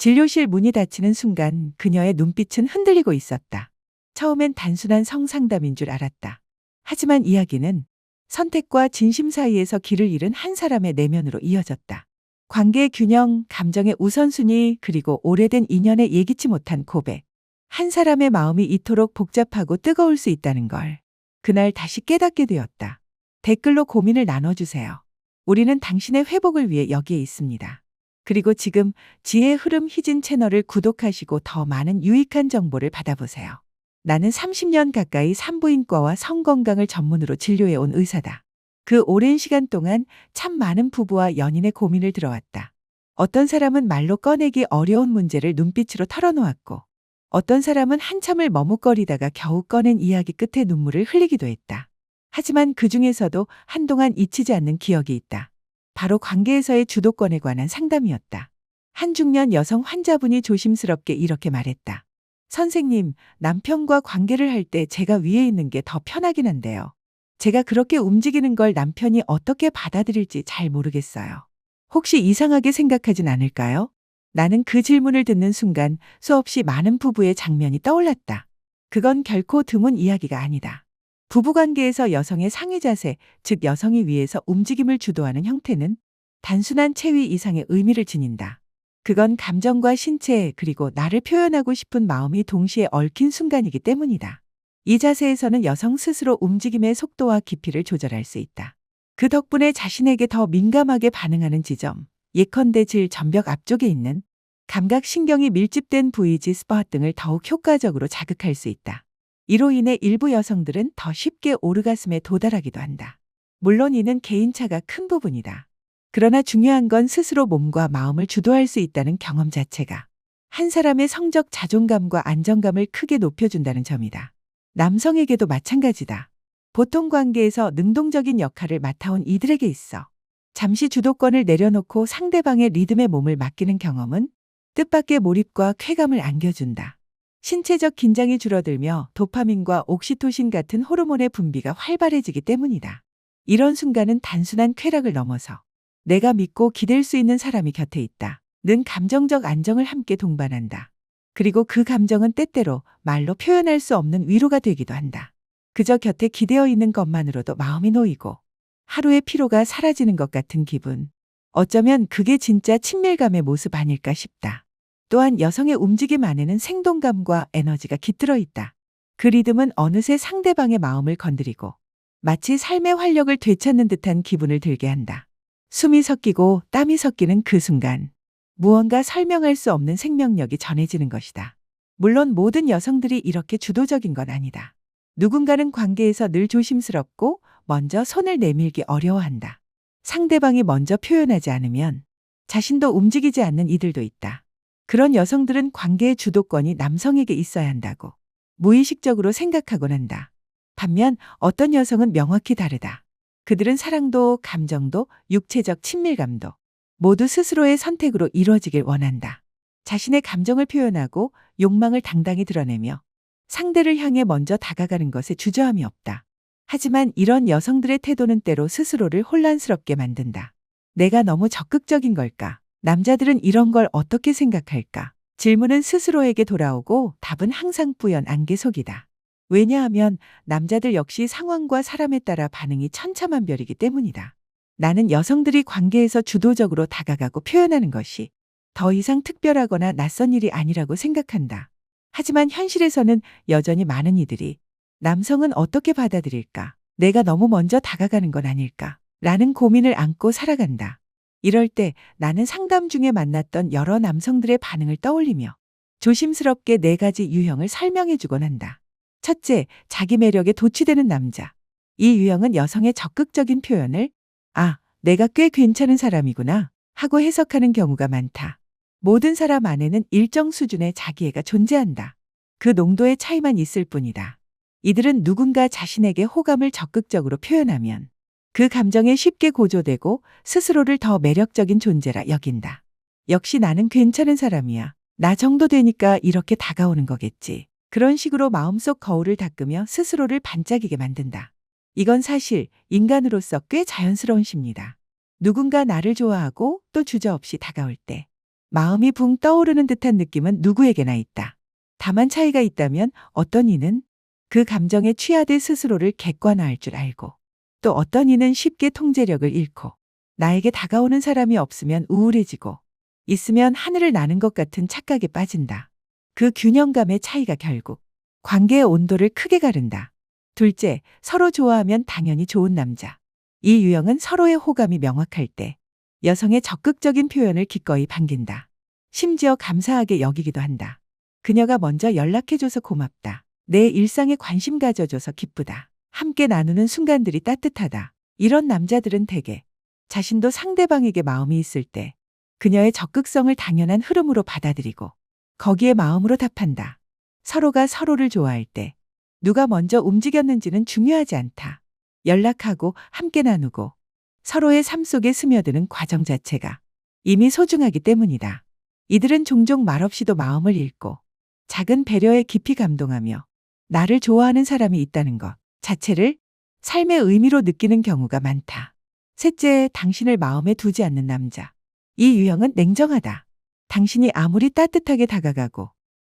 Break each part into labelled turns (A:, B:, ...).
A: 진료실 문이 닫히는 순간 그녀의 눈빛은 흔들리고 있었다. 처음엔 단순한 성상담인 줄 알았다. 하지만 이야기는 선택과 진심 사이에서 길을 잃은 한 사람의 내면으로 이어졌다. 관계의 균형, 감정의 우선순위, 그리고 오래된 인연에 예기치 못한 고백. 한 사람의 마음이 이토록 복잡하고 뜨거울 수 있다는 걸 그날 다시 깨닫게 되었다. 댓글로 고민을 나눠주세요. 우리는 당신의 회복을 위해 여기에 있습니다. 그리고 지금 지혜의 흐름 희진 채널을 구독하시고 더 많은 유익한 정보를 받아보세요. 나는 30년 가까이 산부인과와 성건강을 전문으로 진료해온 의사다. 그 오랜 시간 동안 참 많은 부부와 연인의 고민을 들어왔다. 어떤 사람은 말로 꺼내기 어려운 문제를 눈빛으로 털어놓았고, 어떤 사람은 한참을 머뭇거리다가 겨우 꺼낸 이야기 끝에 눈물을 흘리기도 했다. 하지만 그 중에서도 한동안 잊히지 않는 기억이 있다. 바로 관계에서의 주도권에 관한 상담이었다. 한 중년 여성 환자분이 조심스럽게 이렇게 말했다. 선생님, 남편과 관계를 할 때 제가 위에 있는 게 더 편하긴 한데요. 제가 그렇게 움직이는 걸 남편이 어떻게 받아들일지 잘 모르겠어요. 혹시 이상하게 생각하진 않을까요? 나는 그 질문을 듣는 순간 수없이 많은 부부의 장면이 떠올랐다. 그건 결코 드문 이야기가 아니다. 부부관계에서 여성의 상위 자세, 즉 여성이 위에서 움직임을 주도하는 형태는 단순한 체위 이상의 의미를 지닌다. 그건 감정과 신체 그리고 나를 표현하고 싶은 마음이 동시에 얽힌 순간이기 때문이다. 이 자세에서는 여성 스스로 움직임의 속도와 깊이를 조절할 수 있다. 그 덕분에 자신에게 더 민감하게 반응하는 지점, 예컨대 질 전벽 앞쪽에 있는 감각신경이 밀집된 부위 G스팟 등을 더욱 효과적으로 자극할 수 있다. 이로 인해 일부 여성들은 더 쉽게 오르가슴에 도달하기도 한다. 물론 이는 개인차가 큰 부분이다. 그러나 중요한 건 스스로 몸과 마음을 주도할 수 있다는 경험 자체가 한 사람의 성적 자존감과 안정감을 크게 높여준다는 점이다. 남성에게도 마찬가지다. 보통 관계에서 능동적인 역할을 맡아온 이들에게 있어 잠시 주도권을 내려놓고 상대방의 리듬에 몸을 맡기는 경험은 뜻밖의 몰입과 쾌감을 안겨준다. 신체적 긴장이 줄어들며 도파민과 옥시토신 같은 호르몬의 분비가 활발해지기 때문이다. 이런 순간은 단순한 쾌락을 넘어서 내가 믿고 기댈 수 있는 사람이 곁에 있다. 는 감정적 안정을 함께 동반한다. 그리고 그 감정은 때때로 말로 표현할 수 없는 위로가 되기도 한다. 그저 곁에 기대어 있는 것만으로도 마음이 놓이고 하루의 피로가 사라지는 것 같은 기분. 어쩌면 그게 진짜 친밀감의 모습 아닐까 싶다. 또한 여성의 움직임 안에는 생동감과 에너지가 깃들어 있다. 그 리듬은 어느새 상대방의 마음을 건드리고 마치 삶의 활력을 되찾는 듯한 기분을 들게 한다. 숨이 섞이고 땀이 섞이는 그 순간 무언가 설명할 수 없는 생명력이 전해지는 것이다. 물론 모든 여성들이 이렇게 주도적인 건 아니다. 누군가는 관계에서 늘 조심스럽고 먼저 손을 내밀기 어려워한다. 상대방이 먼저 표현하지 않으면 자신도 움직이지 않는 이들도 있다. 그런 여성들은 관계의 주도권이 남성에게 있어야 한다고 무의식적으로 생각하곤 한다. 반면 어떤 여성은 명확히 다르다. 그들은 사랑도 감정도 육체적 친밀감도 모두 스스로의 선택으로 이루어지길 원한다. 자신의 감정을 표현하고 욕망을 당당히 드러내며 상대를 향해 먼저 다가가는 것에 주저함이 없다. 하지만 이런 여성들의 태도는 때로 스스로를 혼란스럽게 만든다. 내가 너무 적극적인 걸까? 남자들은 이런 걸 어떻게 생각할까? 질문은 스스로에게 돌아오고 답은 항상 뿌연 안개 속이다. 왜냐하면 남자들 역시 상황과 사람에 따라 반응이 천차만별이기 때문이다. 나는 여성들이 관계에서 주도적으로 다가가고 표현하는 것이 더 이상 특별하거나 낯선 일이 아니라고 생각한다. 하지만 현실에서는 여전히 많은 이들이 남성은 어떻게 받아들일까? 내가 너무 먼저 다가가는 건 아닐까? 라는 고민을 안고 살아간다. 이럴 때 나는 상담 중에 만났던 여러 남성들의 반응을 떠올리며 조심스럽게 4가지 유형을 설명해주곤 한다. 첫째, 자기 매력에 도취되는 남자. 이 유형은 여성의 적극적인 표현을 아, 내가 꽤 괜찮은 사람이구나 하고 해석하는 경우가 많다. 모든 사람 안에는 일정 수준의 자기애가 존재한다. 그 농도의 차이만 있을 뿐이다. 이들은 누군가 자신에게 호감을 적극적으로 표현하면 그 감정에 쉽게 고조되고 스스로를 더 매력적인 존재라 여긴다. 역시 나는 괜찮은 사람이야. 나 정도 되니까 이렇게 다가오는 거겠지. 그런 식으로 마음속 거울을 닦으며 스스로를 반짝이게 만든다. 이건 사실 인간으로서 꽤 자연스러운 시입니다. 누군가 나를 좋아하고 또 주저없이 다가올 때 마음이 붕 떠오르는 듯한 느낌은 누구에게나 있다. 다만 차이가 있다면 어떤 이는 그 감정에 취하되 스스로를 객관화할 줄 알고, 또 어떤 이는 쉽게 통제력을 잃고, 나에게 다가오는 사람이 없으면 우울해지고, 있으면 하늘을 나는 것 같은 착각에 빠진다. 그 균형감의 차이가 결국 관계의 온도를 크게 가른다. 둘째, 서로 좋아하면 당연히 좋은 남자. 이 유형은 서로의 호감이 명확할 때 여성의 적극적인 표현을 기꺼이 반긴다. 심지어 감사하게 여기기도 한다. 그녀가 먼저 연락해줘서 고맙다. 내 일상에 관심 가져줘서 기쁘다. 함께 나누는 순간들이 따뜻하다. 이런 남자들은 대개 자신도 상대방에게 마음이 있을 때 그녀의 적극성을 당연한 흐름으로 받아들이고 거기에 마음으로 답한다. 서로가 서로를 좋아할 때 누가 먼저 움직였는지는 중요하지 않다. 연락하고 함께 나누고 서로의 삶 속에 스며드는 과정 자체가 이미 소중하기 때문이다. 이들은 종종 말없이도 마음을 읽고 작은 배려에 깊이 감동하며 나를 좋아하는 사람이 있다는 것 자체를 삶의 의미로 느끼는 경우가 많다. 셋째, 당신을 마음에 두지 않는 남자. 이 유형은 냉정하다. 당신이 아무리 따뜻하게 다가가고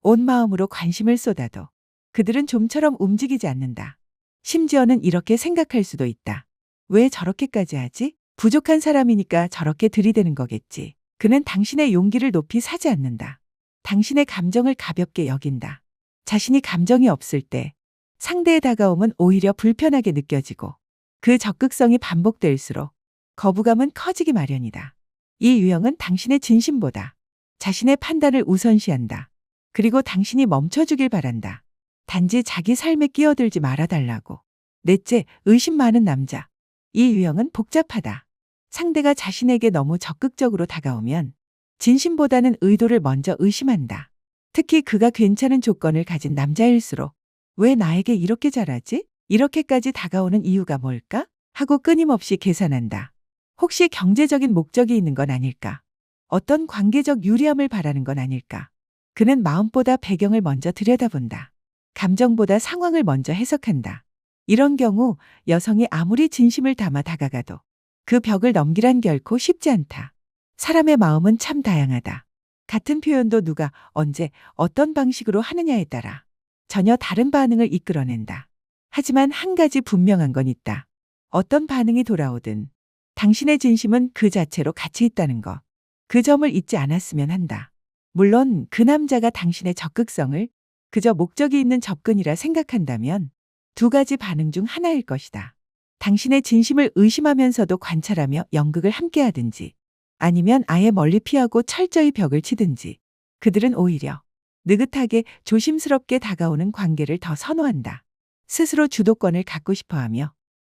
A: 온 마음으로 관심을 쏟아도 그들은 좀처럼 움직이지 않는다. 심지어는 이렇게 생각할 수도 있다. 왜 저렇게까지 하지? 부족한 사람이니까 저렇게 들이대는 거겠지. 그는 당신의 용기를 높이 사지 않는다. 당신의 감정을 가볍게 여긴다. 자신이 감정이 없을 때 상대의 다가옴은 오히려 불편하게 느껴지고 그 적극성이 반복될수록 거부감은 커지기 마련이다. 이 유형은 당신의 진심보다 자신의 판단을 우선시한다. 그리고 당신이 멈춰주길 바란다. 단지 자기 삶에 끼어들지 말아달라고. 넷째, 의심 많은 남자. 이 유형은 복잡하다. 상대가 자신에게 너무 적극적으로 다가오면 진심보다는 의도를 먼저 의심한다. 특히 그가 괜찮은 조건을 가진 남자일수록 왜 나에게 이렇게 잘하지? 이렇게까지 다가오는 이유가 뭘까? 하고 끊임없이 계산한다. 혹시 경제적인 목적이 있는 건 아닐까? 어떤 관계적 유리함을 바라는 건 아닐까? 그는 마음보다 배경을 먼저 들여다본다. 감정보다 상황을 먼저 해석한다. 이런 경우 여성이 아무리 진심을 담아 다가가도 그 벽을 넘기란 결코 쉽지 않다. 사람의 마음은 참 다양하다. 같은 표현도 누가 언제 어떤 방식으로 하느냐에 따라 전혀 다른 반응을 이끌어낸다. 하지만 한 가지 분명한 건 있다. 어떤 반응이 돌아오든 당신의 진심은 그 자체로 가치 있다는 것. 그 점을 잊지 않았으면 한다. 물론 그 남자가 당신의 적극성을 그저 목적이 있는 접근이라 생각한다면 두 가지 반응 중 하나일 것이다. 당신의 진심을 의심하면서도 관찰하며 연극을 함께하든지 아니면 아예 멀리 피하고 철저히 벽을 치든지 그들은 오히려 느긋하게 조심스럽게 다가오는 관계를 더 선호한다. 스스로 주도권을 갖고 싶어하며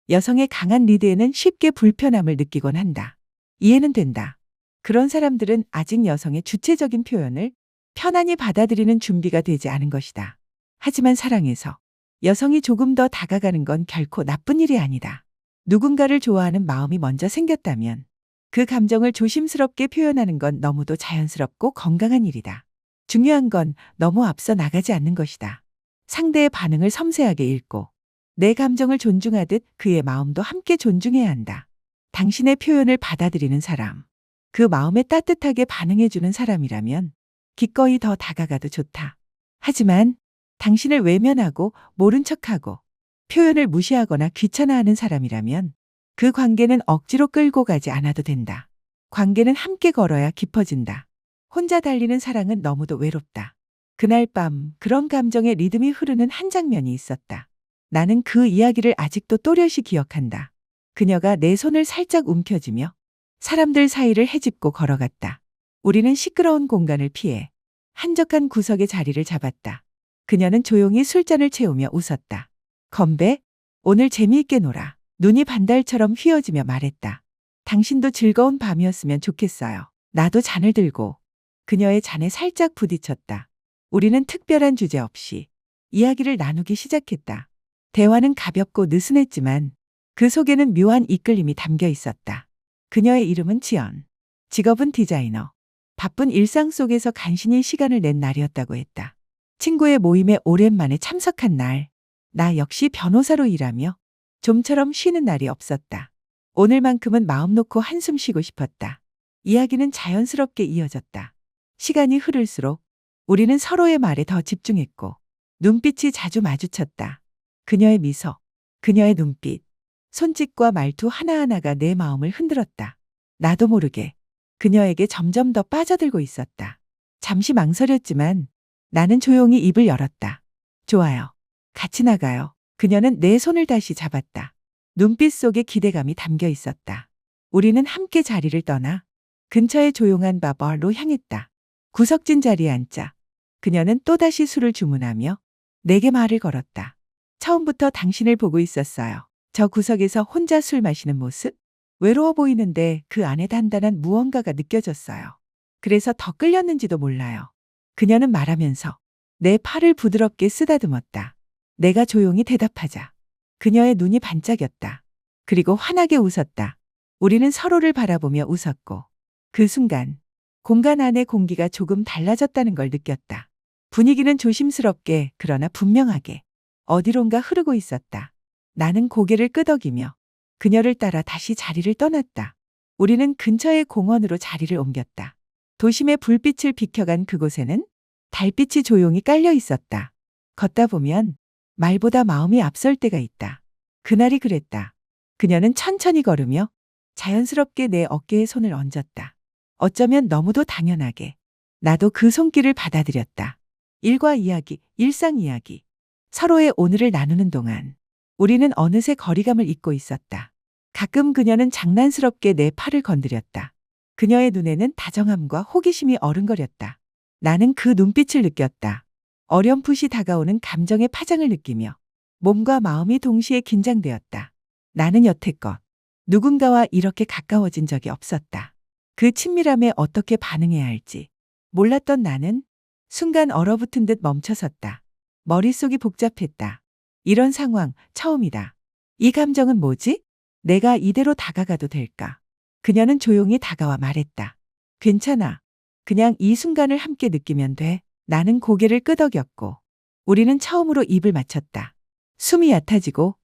A: 여성의 강한 리드에는 쉽게 불편함을 느끼곤 한다. 이해는 된다. 그런 사람들은 아직 여성의 주체적인 표현을 편안히 받아들이는 준비가 되지 않은 것이다. 하지만 사랑에서 여성이 조금 더 다가가는 건 결코 나쁜 일이 아니다. 누군가를 좋아하는 마음이 먼저 생겼다면 그 감정을 조심스럽게 표현하는 건 너무도 자연스럽고 건강한 일이다. 중요한 건 너무 앞서 나가지 않는 것이다. 상대의 반응을 섬세하게 읽고 내 감정을 존중하듯 그의 마음도 함께 존중해야 한다. 당신의 표현을 받아들이는 사람, 그 마음에 따뜻하게 반응해주는 사람이라면 기꺼이 더 다가가도 좋다. 하지만 당신을 외면하고 모른 척하고 표현을 무시하거나 귀찮아하는 사람이라면 그 관계는 억지로 끌고 가지 않아도 된다. 관계는 함께 걸어야 깊어진다. 혼자 달리는 사랑은 너무도 외롭다. 그날 밤 그런 감정의 리듬이 흐르는 한 장면이 있었다. 나는 그 이야기를 아직도 또렷이 기억한다. 그녀가 내 손을 살짝 움켜쥐며 사람들 사이를 헤집고 걸어갔다. 우리는 시끄러운 공간을 피해 한적한 구석의 자리를 잡았다. 그녀는 조용히 술잔을 채우며 웃었다. 건배, 오늘 재미있게 놀아. 눈이 반달처럼 휘어지며 말했다. 당신도 즐거운 밤이었으면 좋겠어요. 나도 잔을 들고 그녀의 잔에 살짝 부딪혔다. 우리는 특별한 주제 없이 이야기를 나누기 시작했다. 대화는 가볍고 느슨했지만 그 속에는 묘한 이끌림이 담겨 있었다. 그녀의 이름은 지연. 직업은 디자이너. 바쁜 일상 속에서 간신히 시간을 낸 날이었다고 했다. 친구의 모임에 오랜만에 참석한 날. 나 역시 변호사로 일하며 좀처럼 쉬는 날이 없었다. 오늘만큼은 마음 놓고 한숨 쉬고 싶었다. 이야기는 자연스럽게 이어졌다. 시간이 흐를수록 우리는 서로의 말에 더 집중했고 눈빛이 자주 마주쳤다. 그녀의 미소, 그녀의 눈빛, 손짓과 말투 하나하나가 내 마음을 흔들었다. 나도 모르게 그녀에게 점점 더 빠져들고 있었다. 잠시 망설였지만 나는 조용히 입을 열었다. 좋아요. 같이 나가요. 그녀는 내 손을 다시 잡았다. 눈빛 속에 기대감이 담겨 있었다. 우리는 함께 자리를 떠나 근처의 조용한 바바로 향했다. 구석진 자리에 앉자 그녀는 또다시 술을 주문하며 내게 말을 걸었다. 처음부터 당신을 보고 있었어요. 저 구석에서 혼자 술 마시는 모습? 외로워 보이는데 그 안에 단단한 무언가가 느껴졌어요. 그래서 더 끌렸는지도 몰라요. 그녀는 말하면서 내 팔을 부드럽게 쓰다듬었다. 내가 조용히 대답하자. 그녀의 눈이 반짝였다. 그리고 환하게 웃었다. 우리는 서로를 바라보며 웃었고 그 순간 공간 안의 공기가 조금 달라졌다는 걸 느꼈다. 분위기는 조심스럽게 그러나 분명하게 어디론가 흐르고 있었다. 나는 고개를 끄덕이며 그녀를 따라 다시 자리를 떠났다. 우리는 근처의 공원으로 자리를 옮겼다. 도심의 불빛을 비켜간 그곳에는 달빛이 조용히 깔려 있었다. 걷다 보면 말보다 마음이 앞설 때가 있다. 그날이 그랬다. 그녀는 천천히 걸으며 자연스럽게 내 어깨에 손을 얹었다. 어쩌면 너무도 당연하게 나도 그 손길을 받아들였다. 일과 이야기, 일상 이야기. 서로의 오늘을 나누는 동안 우리는 어느새 거리감을 잊고 있었다. 가끔 그녀는 장난스럽게 내 팔을 건드렸다. 그녀의 눈에는 다정함과 호기심이 어른거렸다. 나는 그 눈빛을 느꼈다. 어렴풋이 다가오는 감정의 파장을 느끼며 몸과 마음이 동시에 긴장되었다. 나는 여태껏 누군가와 이렇게 가까워진 적이 없었다. 그 친밀함에 어떻게 반응해야 할지 몰랐던 나는 순간 얼어붙은 듯 멈춰섰다. 머릿속이 복잡했다. 이런 상황 처음이다. 이 감정은 뭐지? 내가 이대로 다가가도 될까? 그녀는 조용히 다가와 말했다. 괜찮아. 그냥 이 순간을 함께 느끼면 돼. 나는 고개를 끄덕였고 우리는 처음으로 입을 맞췄다. 숨이 얕아지고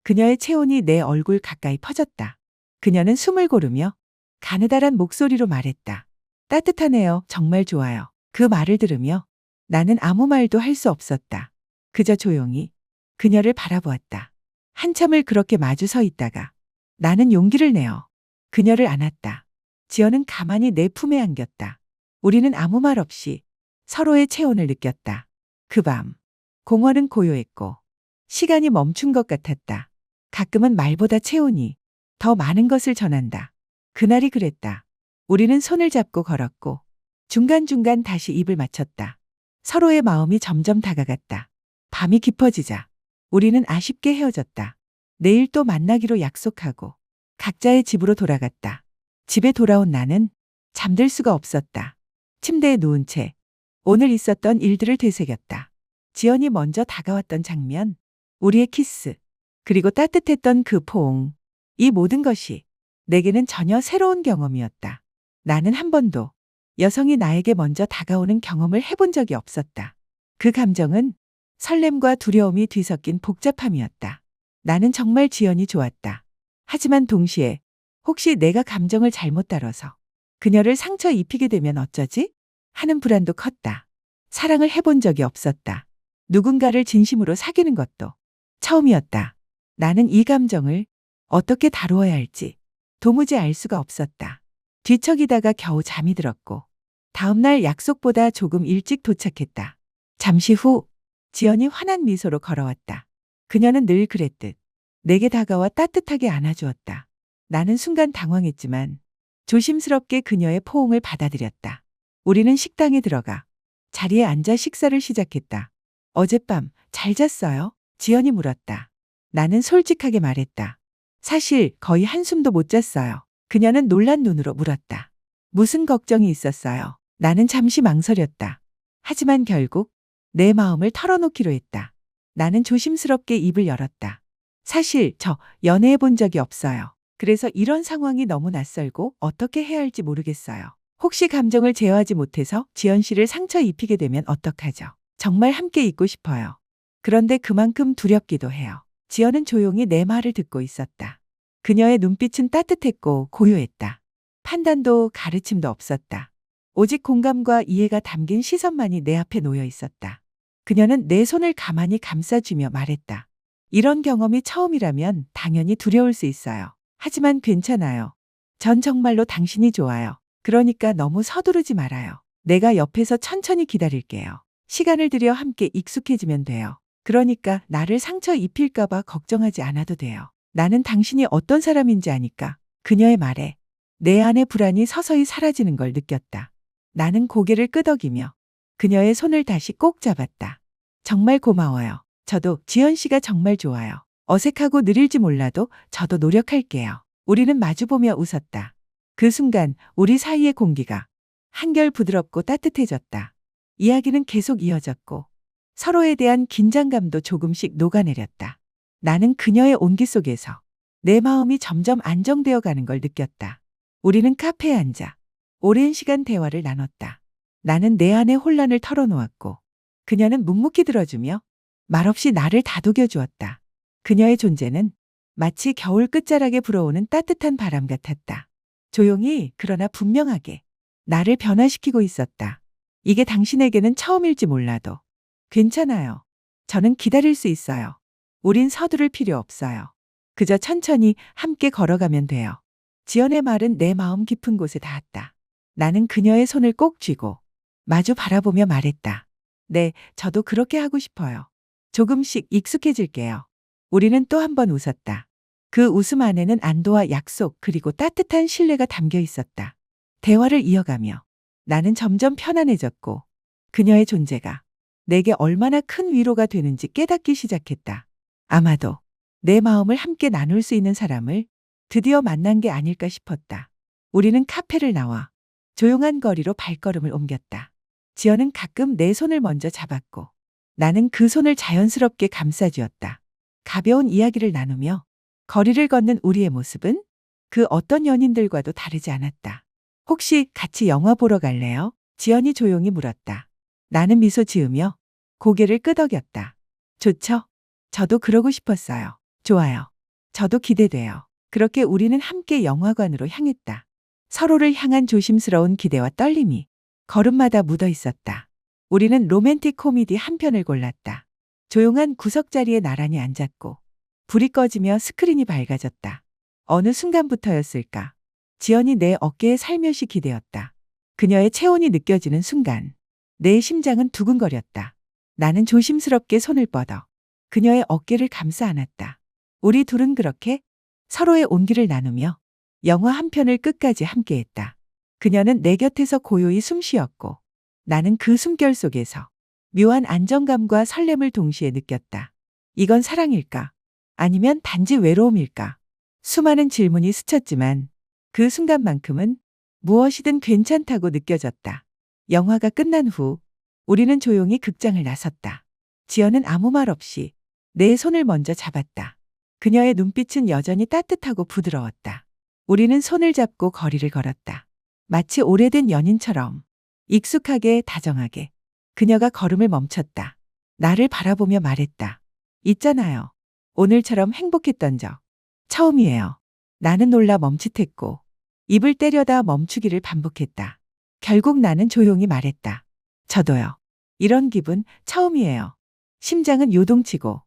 A: 그녀의 체온이 내 얼굴 가까이 퍼졌다. 그녀는 숨을 고르며 가느다란 목소리로 말했다. 따뜻하네요. 정말 좋아요. 그 말을 들으며 나는 아무 말도 할 수 없었다. 그저 조용히 그녀를 바라보았다. 한참을 그렇게 마주 서 있다가 나는 용기를 내어 그녀를 안았다. 지연은 가만히 내 품에 안겼다. 우리는 아무 말 없이 서로의 체온을 느꼈다. 그 밤 공원은 고요했고 시간이 멈춘 것 같았다. 가끔은 말보다 체온이 더 많은 것을 전한다. 그날이 그랬다. 우리는 손을 잡고 걸었고 중간중간 다시 입을 맞췄다. 서로의 마음이 점점 다가갔다. 밤이 깊어지자 우리는 아쉽게 헤어졌다. 내일 또 만나기로 약속하고 각자의 집으로 돌아갔다. 집에 돌아온 나는 잠들 수가 없었다. 침대에 누운 채 오늘 있었던 일들을 되새겼다. 지연이 먼저 다가왔던 장면, 우리의 키스, 그리고 따뜻했던 그 포옹. 이 모든 것이 내게는 전혀 새로운 경험이었다. 나는 한 번도 여성이 나에게 먼저 다가오는 경험을 해본 적이 없었다. 그 감정은 설렘과 두려움이 뒤섞인 복잡함이었다. 나는 정말 지연이 좋았다. 하지만 동시에 혹시 내가 감정을 잘못 다뤄서 그녀를 상처 입히게 되면 어쩌지? 하는 불안도 컸다. 사랑을 해본 적이 없었다. 누군가를 진심으로 사귀는 것도 처음이었다. 나는 이 감정을 어떻게 다루어야 할지 도무지 알 수가 없었다. 뒤척이다가 겨우 잠이 들었고 다음날 약속보다 조금 일찍 도착했다. 잠시 후 지연이 환한 미소로 걸어왔다. 그녀는 늘 그랬듯 내게 다가와 따뜻하게 안아주었다. 나는 순간 당황했지만 조심스럽게 그녀의 포옹을 받아들였다. 우리는 식당에 들어가 자리에 앉아 식사를 시작했다. 어젯밤 잘 잤어요? 지연이 물었다. 나는 솔직하게 말했다. 사실 거의 한숨도 못 잤어요. 그녀는 놀란 눈으로 물었다. 무슨 걱정이 있었어요? 나는 잠시 망설였다. 하지만 결국 내 마음을 털어놓기로 했다. 나는 조심스럽게 입을 열었다. 사실 저 연애해 본 적이 없어요. 그래서 이런 상황이 너무 낯설고 어떻게 해야 할지 모르겠어요. 혹시 감정을 제어하지 못해서 지연 씨를 상처 입히게 되면 어떡하죠? 정말 함께 있고 싶어요. 그런데 그만큼 두렵기도 해요. 지연은 조용히 내 말을 듣고 있었다. 그녀의 눈빛은 따뜻했고 고요했다. 판단도 가르침도 없었다. 오직 공감과 이해가 담긴 시선만이 내 앞에 놓여 있었다. 그녀는 내 손을 가만히 감싸주며 말했다. 이런 경험이 처음이라면 당연히 두려울 수 있어요. 하지만 괜찮아요. 전 정말로 당신이 좋아요. 그러니까 너무 서두르지 말아요. 내가 옆에서 천천히 기다릴게요. 시간을 들여 함께 익숙해지면 돼요. 그러니까 나를 상처 입힐까봐 걱정하지 않아도 돼요. 나는 당신이 어떤 사람인지 아니까. 그녀의 말에 내 안의 불안이 서서히 사라지는 걸 느꼈다. 나는 고개를 끄덕이며 그녀의 손을 다시 꼭 잡았다. 정말 고마워요. 저도 지연 씨가 정말 좋아요. 어색하고 느릴지 몰라도 저도 노력할게요. 우리는 마주보며 웃었다. 그 순간 우리 사이의 공기가 한결 부드럽고 따뜻해졌다. 이야기는 계속 이어졌고 서로에 대한 긴장감도 조금씩 녹아내렸다. 나는 그녀의 온기 속에서 내 마음이 점점 안정되어 가는 걸 느꼈다. 우리는 카페에 앉아 오랜 시간 대화를 나눴다. 나는 내 안의 혼란을 털어놓았고 그녀는 묵묵히 들어주며 말없이 나를 다독여 주었다. 그녀의 존재는 마치 겨울 끝자락에 불어오는 따뜻한 바람 같았다. 조용히 그러나 분명하게 나를 변화시키고 있었다. 이게 당신에게는 처음일지 몰라도 괜찮아요. 저는 기다릴 수 있어요. 우린 서두를 필요 없어요. 그저 천천히 함께 걸어가면 돼요. 지연의 말은 내 마음 깊은 곳에 닿았다. 나는 그녀의 손을 꼭 쥐고 마주 바라보며 말했다. 네, 저도 그렇게 하고 싶어요. 조금씩 익숙해질게요. 우리는 또 한 번 웃었다. 그 웃음 안에는 안도와 약속 그리고 따뜻한 신뢰가 담겨 있었다. 대화를 이어가며 나는 점점 편안해졌고 그녀의 존재가 내게 얼마나 큰 위로가 되는지 깨닫기 시작했다. 아마도 내 마음을 함께 나눌 수 있는 사람을 드디어 만난 게 아닐까 싶었다. 우리는 카페를 나와 조용한 거리로 발걸음을 옮겼다. 지연은 가끔 내 손을 먼저 잡았고 나는 그 손을 자연스럽게 감싸주었다. 가벼운 이야기를 나누며 거리를 걷는 우리의 모습은 그 어떤 연인들과도 다르지 않았다. 혹시 같이 영화 보러 갈래요? 지연이 조용히 물었다. 나는 미소 지으며 고개를 끄덕였다. 좋죠? 저도 그러고 싶었어요. 좋아요. 저도 기대돼요. 그렇게 우리는 함께 영화관으로 향했다. 서로를 향한 조심스러운 기대와 떨림이 걸음마다 묻어 있었다. 우리는 로맨틱 코미디 한 편을 골랐다. 조용한 구석자리에 나란히 앉았고 불이 꺼지며 스크린이 밝아졌다. 어느 순간부터였을까? 지연이 내 어깨에 살며시 기대었다. 그녀의 체온이 느껴지는 순간 내 심장은 두근거렸다. 나는 조심스럽게 손을 뻗어 그녀의 어깨를 감싸 안았다. 우리 둘은 그렇게 서로의 온기를 나누며 영화 한 편을 끝까지 함께했다. 그녀는 내 곁에서 고요히 숨 쉬었고 나는 그 숨결 속에서 묘한 안정감과 설렘을 동시에 느꼈다. 이건 사랑일까? 아니면 단지 외로움일까? 수많은 질문이 스쳤지만 그 순간만큼은 무엇이든 괜찮다고 느껴졌다. 영화가 끝난 후 우리는 조용히 극장을 나섰다. 지연은 아무 말 없이 내 손을 먼저 잡았다. 그녀의 눈빛은 여전히 따뜻하고 부드러웠다. 우리는 손을 잡고 거리를 걸었다. 마치 오래된 연인처럼 익숙하게 다정하게 그녀가 걸음을 멈췄다. 나를 바라보며 말했다. 있잖아요. 오늘처럼 행복했던 적 처음이에요. 나는 놀라 멈칫했고 입을 때려다 멈추기를 반복했다. 결국 나는 조용히 말했다. 저도요. 이런 기분 처음이에요. 심장은 요동치고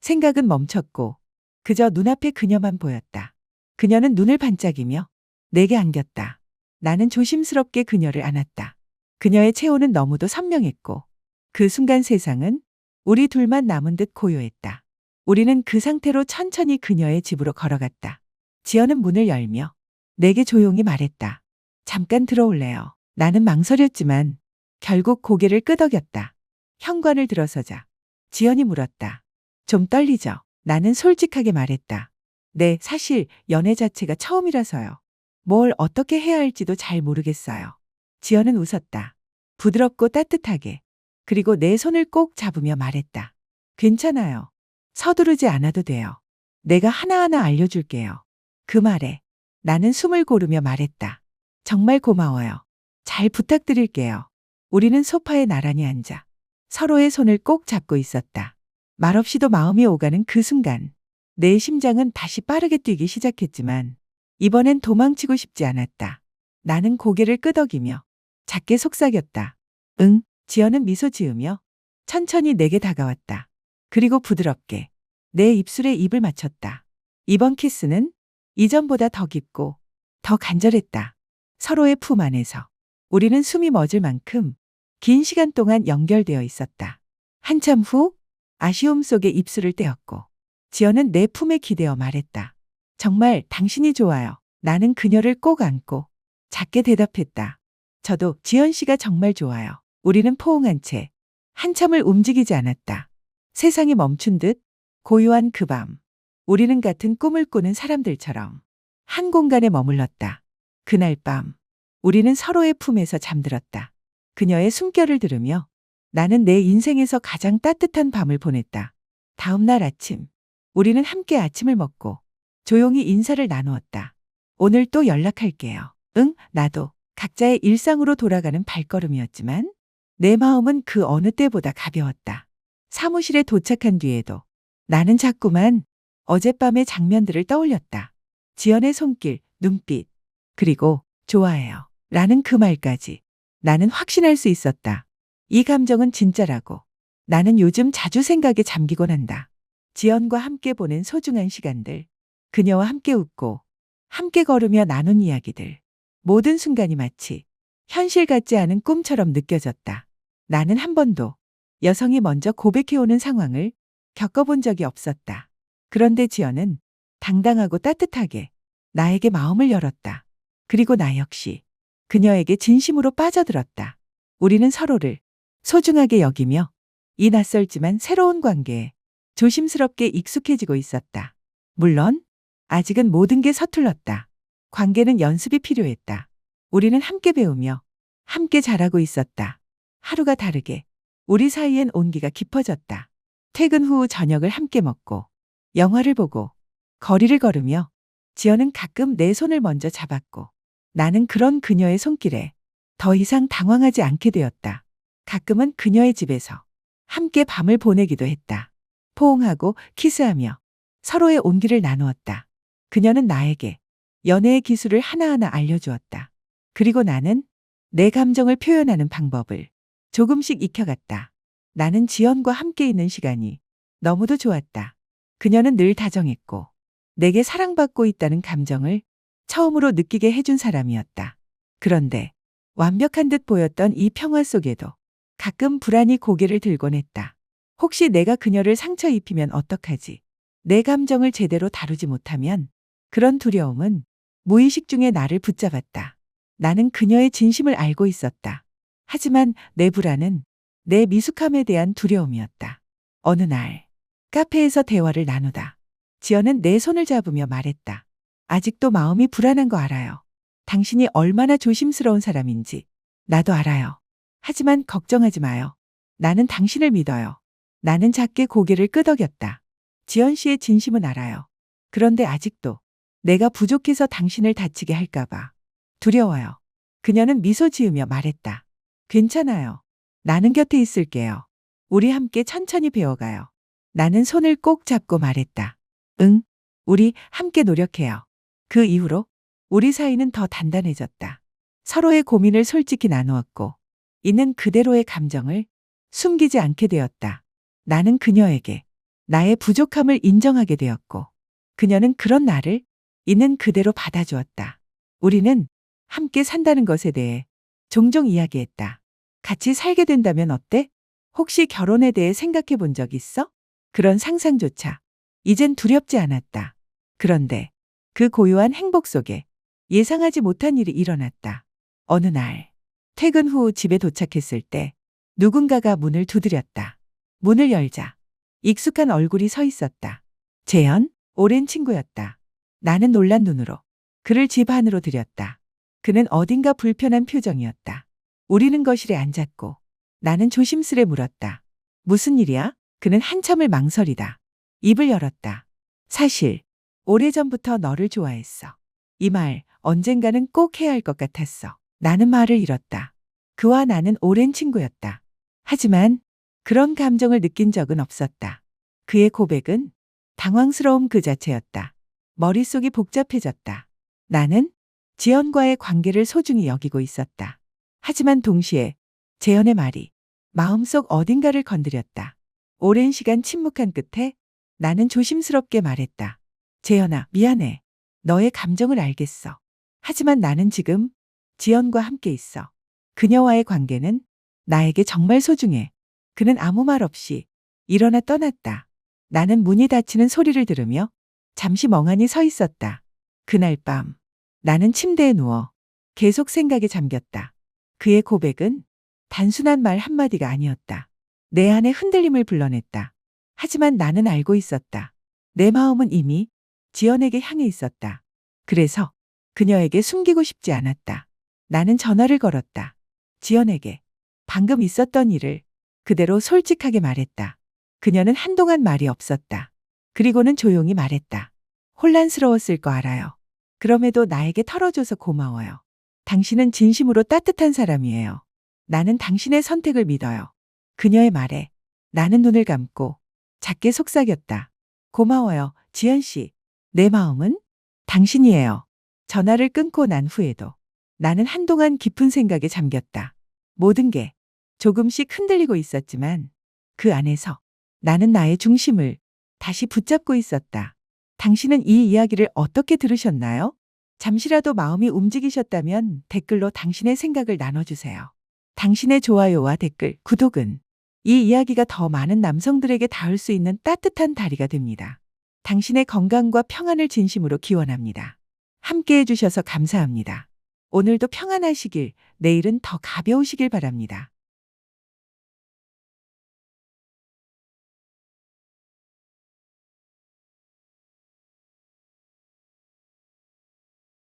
A: 생각은 멈췄고 그저 눈앞에 그녀만 보였다. 그녀는 눈을 반짝이며 내게 안겼다. 나는 조심스럽게 그녀를 안았다. 그녀의 체온은 너무도 선명했고 그 순간 세상은 우리 둘만 남은 듯 고요했다. 우리는 그 상태로 천천히 그녀의 집으로 걸어갔다. 지연은 문을 열며 내게 조용히 말했다. 잠깐 들어올래요. 나는 망설였지만 결국 고개를 끄덕였다. 현관을 들어서자 지연이 물었다. 좀 떨리죠? 나는 솔직하게 말했다. 네, 사실 연애 자체가 처음이라서요. 뭘 어떻게 해야 할지도 잘 모르겠어요. 지연은 웃었다. 부드럽고 따뜻하게. 그리고 내 손을 꼭 잡으며 말했다. 괜찮아요. 서두르지 않아도 돼요. 내가 하나하나 알려줄게요. 그 말에 나는 숨을 고르며 말했다. 정말 고마워요. 잘 부탁드릴게요. 우리는 소파에 나란히 앉아 서로의 손을 꼭 잡고 있었다. 말없이도 마음이 오가는 그 순간 내 심장은 다시 빠르게 뛰기 시작했지만 이번엔 도망치고 싶지 않았다. 나는 고개를 끄덕이며 작게 속삭였다. 응, 지연은 미소 지으며 천천히 내게 다가왔다. 그리고 부드럽게 내 입술에 입을 맞췄다. 이번 키스는 이전보다 더 깊고 더 간절했다. 서로의 품 안에서 우리는 숨이 멎을 만큼 긴 시간 동안 연결되어 있었다. 한참 후 아쉬움 속에 입술을 떼었고 지연은 내 품에 기대어 말했다. 정말 당신이 좋아요. 나는 그녀를 꼭 안고 작게 대답했다. 저도 지연 씨가 정말 좋아요. 우리는 포옹한 채 한참을 움직이지 않았다. 세상이 멈춘 듯 고요한 그 밤. 우리는 같은 꿈을 꾸는 사람들처럼 한 공간에 머물렀다. 그날 밤 우리는 서로의 품에서 잠들었다. 그녀의 숨결을 들으며 나는 내 인생에서 가장 따뜻한 밤을 보냈다. 다음 날 아침 우리는 함께 아침을 먹고 조용히 인사를 나누었다. 오늘 또 연락할게요. 응, 나도. 각자의 일상으로 돌아가는 발걸음이었지만 내 마음은 그 어느 때보다 가벼웠다. 사무실에 도착한 뒤에도 나는 자꾸만 어젯밤의 장면들을 떠올렸다. 지연의 손길, 눈빛, 그리고 좋아해요. 라는 그 말까지. 나는 확신할 수 있었다. 이 감정은 진짜라고. 나는 요즘 자주 생각에 잠기곤 한다. 지연과 함께 보낸 소중한 시간들, 그녀와 함께 웃고 함께 걸으며 나눈 이야기들. 모든 순간이 마치 현실 같지 않은 꿈처럼 느껴졌다. 나는 한 번도 여성이 먼저 고백해오는 상황을 겪어본 적이 없었다. 그런데 지연은 당당하고 따뜻하게 나에게 마음을 열었다. 그리고 나 역시 그녀에게 진심으로 빠져들었다. 우리는 서로를 소중하게 여기며 이 낯설지만 새로운 관계에 조심스럽게 익숙해지고 있었다. 물론 아직은 모든 게 서툴렀다. 관계는 연습이 필요했다. 우리는 함께 배우며 함께 자라고 있었다. 하루가 다르게 우리 사이엔 온기가 깊어졌다. 퇴근 후 저녁을 함께 먹고 영화를 보고 거리를 걸으며 지연은 가끔 내 손을 먼저 잡았고 나는 그런 그녀의 손길에 더 이상 당황하지 않게 되었다. 가끔은 그녀의 집에서 함께 밤을 보내기도 했다. 포옹하고 키스하며 서로의 온기를 나누었다. 그녀는 나에게 연애의 기술을 하나하나 알려주었다. 그리고 나는 내 감정을 표현하는 방법을 조금씩 익혀갔다. 나는 지연과 함께 있는 시간이 너무도 좋았다. 그녀는 늘 다정했고 내게 사랑받고 있다는 감정을 처음으로 느끼게 해준 사람이었다. 그런데 완벽한 듯 보였던 이 평화 속에도 가끔 불안히 고개를 들곤 했다. 혹시 내가 그녀를 상처 입히면 어떡하지? 내 감정을 제대로 다루지 못하면 그런 두려움은 무의식 중에 나를 붙잡았다. 나는 그녀의 진심을 알고 있었다. 하지만 내 불안은 내 미숙함에 대한 두려움이었다. 어느 날 카페에서 대화를 나누다 지연은 내 손을 잡으며 말했다. 아직도 마음이 불안한 거 알아요. 당신이 얼마나 조심스러운 사람인지 나도 알아요. 하지만 걱정하지 마요. 나는 당신을 믿어요. 나는 작게 고개를 끄덕였다. 지연 씨의 진심은 알아요. 그런데 아직도 내가 부족해서 당신을 다치게 할까봐 두려워요. 그녀는 미소 지으며 말했다. 괜찮아요. 나는 곁에 있을게요. 우리 함께 천천히 배워가요. 나는 손을 꼭 잡고 말했다. 응, 우리 함께 노력해요. 그 이후로 우리 사이는 더 단단해졌다. 서로의 고민을 솔직히 나누었고 있는 그대로의 감정을 숨기지 않게 되었다. 나는 그녀에게 나의 부족함을 인정하게 되었고 그녀는 그런 나를 있는 그대로 받아주었다. 우리는 함께 산다는 것에 대해 종종 이야기했다. 같이 살게 된다면 어때? 혹시 결혼에 대해 생각해 본 적 있어? 그런 상상조차 이젠 두렵지 않았다. 그런데 그 고요한 행복 속에 예상하지 못한 일이 일어났다. 어느 날 퇴근 후 집에 도착했을 때 누군가가 문을 두드렸다. 문을 열자 익숙한 얼굴이 서 있었다. 재현, 오랜 친구였다. 나는 놀란 눈으로 그를 집 안으로 들였다. 그는 어딘가 불편한 표정이었다. 우리는 거실에 앉았고 나는 조심스레 물었다. 무슨 일이야? 그는 한참을 망설이다. 입을 열었다. 사실 오래전부터 너를 좋아했어. 이 말 언젠가는 꼭 해야 할 것 같았어. 나는 말을 잃었다. 그와 나는 오랜 친구였다. 하지만 그런 감정을 느낀 적은 없었다. 그의 고백은 당황스러움 그 자체였다. 머릿속이 복잡해졌다. 나는 지연과의 관계를 소중히 여기고 있었다. 하지만 동시에 재현의 말이 마음속 어딘가를 건드렸다. 오랜 시간 침묵한 끝에 나는 조심스럽게 말했다. 재현아, 미안해. 너의 감정을 알겠어. 하지만 나는 지금 지연과 함께 있어. 그녀와의 관계는 나에게 정말 소중해. 그는 아무 말 없이 일어나 떠났다. 나는 문이 닫히는 소리를 들으며 잠시 멍하니 서 있었다. 그날 밤 나는 침대에 누워 계속 생각에 잠겼다. 그의 고백은 단순한 말 한마디가 아니었다. 내 안의 흔들림을 불러냈다. 하지만 나는 알고 있었다. 내 마음은 이미 지연에게 향해 있었다. 그래서 그녀에게 숨기고 싶지 않았다. 나는 전화를 걸었다. 지연에게 방금 있었던 일을 그대로 솔직하게 말했다. 그녀는 한동안 말이 없었다. 그리고는 조용히 말했다. 혼란스러웠을 거 알아요. 그럼에도 나에게 털어줘서 고마워요. 당신은 진심으로 따뜻한 사람이에요. 나는 당신의 선택을 믿어요. 그녀의 말에 나는 눈을 감고 작게 속삭였다. 고마워요, 지연 씨. 내 마음은 당신이에요. 전화를 끊고 난 후에도 나는 한동안 깊은 생각에 잠겼다. 모든 게 조금씩 흔들리고 있었지만 그 안에서 나는 나의 중심을 다시 붙잡고 있었다. 당신은 이 이야기를 어떻게 들으셨나요? 잠시라도 마음이 움직이셨다면 댓글로 당신의 생각을 나눠주세요. 당신의 좋아요와 댓글, 구독은 이 이야기가 더 많은 남성들에게 닿을 수 있는 따뜻한 다리가 됩니다. 당신의 건강과 평안을 진심으로 기원합니다. 함께 해주셔서 감사합니다. 오늘도 평안하시길, 내일은 더 가벼우시길 바랍니다.